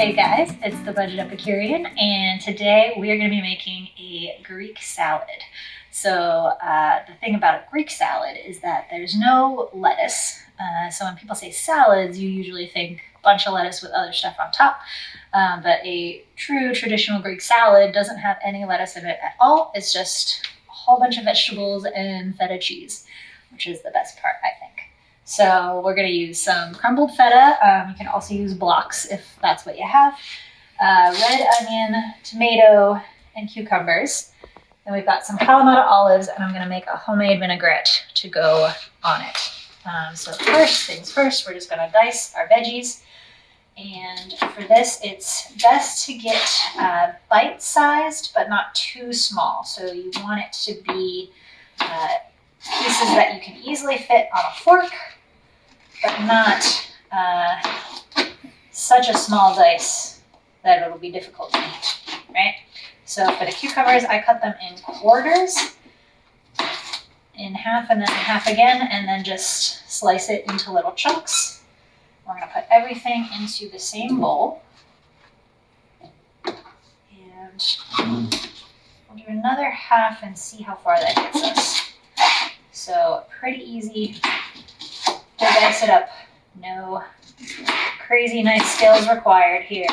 Hey guys, it's the Budget Epicurean, and today we are going to be making a Greek salad. So the thing about a Greek salad is that there's no lettuce. So when people say salads, you usually think a bunch of lettuce with other stuff on top. But a true traditional Greek salad doesn't have any lettuce in it at all. It's just a whole bunch of vegetables and feta cheese, which is the best part, I think. So we're going to use some crumbled feta. You can also use blocks if that's what you have. Red onion, tomato, and cucumbers. Then we've got some kalamata olives, and I'm going to make a homemade vinaigrette to go on it. So first things first, we're just going to dice our veggies. And for this, it's best to get bite-sized, but not too small. So you want it to be pieces that you can easily fit on a fork, but not such a small dice that it'll be difficult to eat, right? So for the cucumbers, I cut them in quarters, in half and then in half again, and then just slice it into little chunks. We're going to put everything into the same bowl. And we'll do another half and see how far that gets us. So pretty easy to dice it up. No crazy knife skills required here.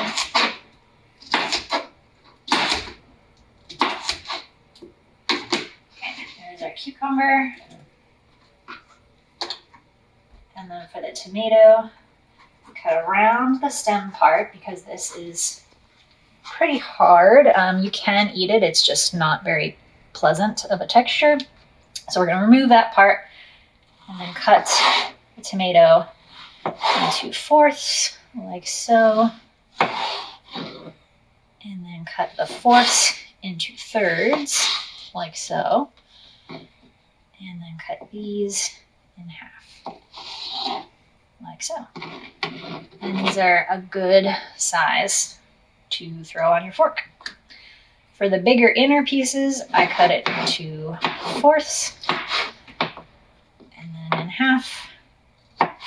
Okay, there's our cucumber. And then for the tomato, we cut around the stem part because this is pretty hard. You can eat it, it's just not very pleasant of a texture. So we're going to remove that part and then cut the tomato into fourths, like so. And then cut the fourths into thirds, like so. And then cut these in half, like so. And these are a good size to throw on your fork. For the bigger inner pieces, I cut it into fourths and then in half, like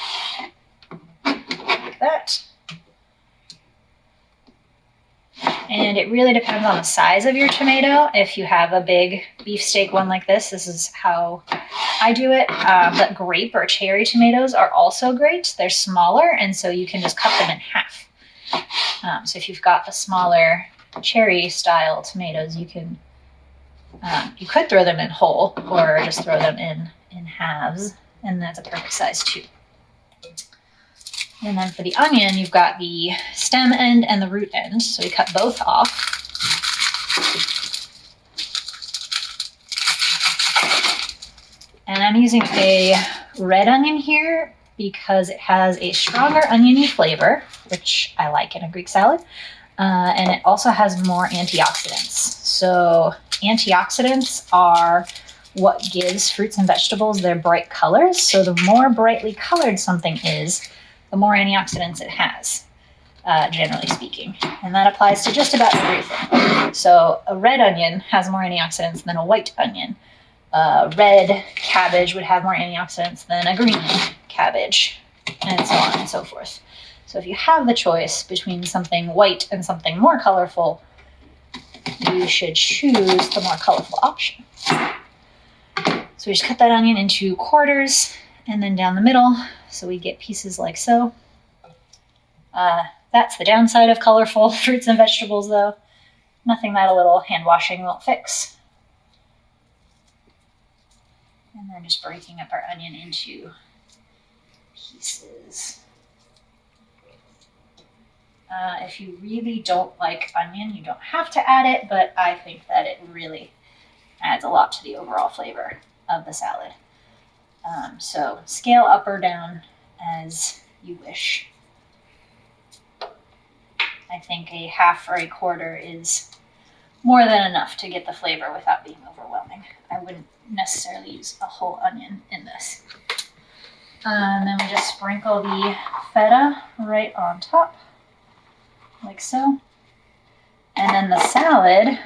that. And it really depends on the size of your tomato. If you have a big beefsteak one like this is how I do it. But grape or cherry tomatoes are also great. They're smaller, and so you can just cut them in half. So if you've got the smaller cherry style tomatoes, you can you could throw them in whole or just throw them in halves, and that's a perfect size too. And then for the onion, you've got the stem end and the root end, so we cut both off. And I'm using a red onion here because it has a stronger oniony flavor, which I like in a Greek salad. And it also has more antioxidants. So antioxidants are what gives fruits and vegetables their bright colors. So the more brightly colored something is, the more antioxidants it has, generally speaking. And that applies to just about everything. So a red onion has more antioxidants than a white onion. Red cabbage would have more antioxidants than a green cabbage, and so on and so forth. So if you have the choice between something white and something more colorful, you should choose the more colorful option. So we just cut that onion into quarters and then down the middle, so we get pieces like so. That's the downside of colorful fruits and vegetables, though. Nothing that a little hand washing won't fix. And then just breaking up our onion into pieces. If you really don't like onion, you don't have to add it, but I think that it really adds a lot to the overall flavor of the salad. So scale up or down as you wish. I think a half or a quarter is more than enough to get the flavor without being overwhelming. I wouldn't necessarily use a whole onion in this. And then we just sprinkle the feta right on top, like so. And then the salad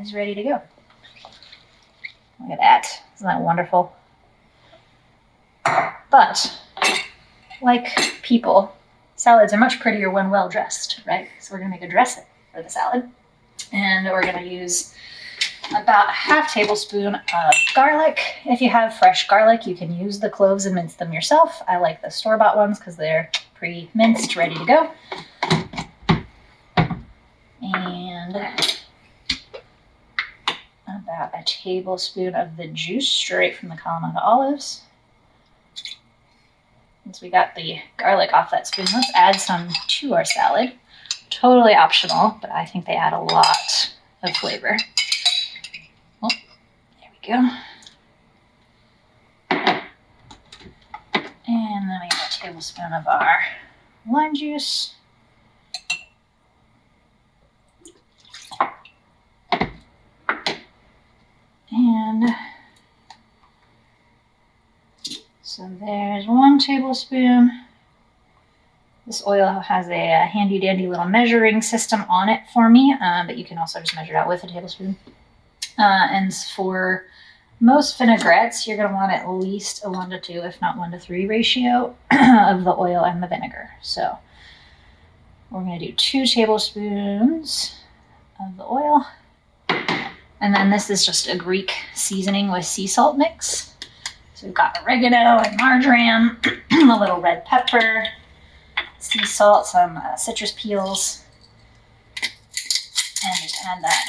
is ready to go. Look at that. Isn't that wonderful? But like people, salads are much prettier when well dressed, right? So we're gonna make a dressing for the salad. And we're gonna use about a half tablespoon of garlic. If you have fresh garlic, you can use the cloves and mince them yourself. I like the store-bought ones because they're pre-minced, ready to go. And about a tablespoon of the juice straight from the Kalamata olives. Once we got the garlic off that spoon, let's add some to our salad. Totally optional, but I think they add a lot of flavor. Oh, there we go. And then we got a tablespoon of our lime juice. And so there's 1 tablespoon. This oil has a handy dandy little measuring system on it for me, but you can also just measure it out with a tablespoon. And for most vinaigrettes, you're going to want at least a 1:2, if not 1:3 ratio of the oil and the vinegar. So we're going to do 2 tablespoons of the oil. And then this is just a Greek seasoning with sea salt mix. So we've got oregano and marjoram, a little red pepper, sea salt, some citrus peels, and just add that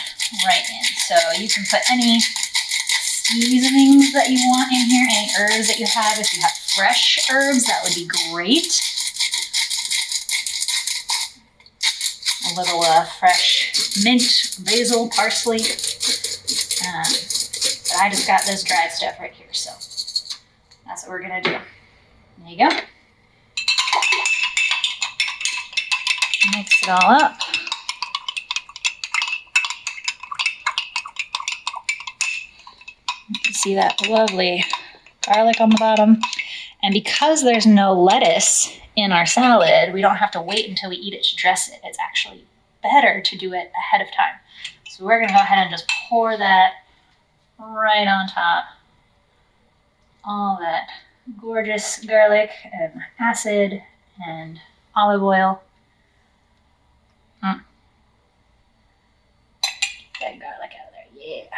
right in. So you can put any seasonings that you want in here, any herbs that you have. If you have fresh herbs, that would be great. A little fresh mint, basil, parsley. But I just got this dried stuff right here, so that's what we're gonna do. There you go. Mix it all up. You can see that lovely garlic on the bottom. And because there's no lettuce in our salad, we don't have to wait until we eat it to dress it. It's actually better to do it ahead of time. So we're gonna go ahead and just pour that right on top. All that gorgeous garlic and acid and olive oil. Get that garlic out of there, yeah.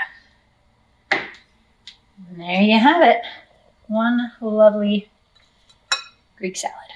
And there you have it. One lovely Greek salad.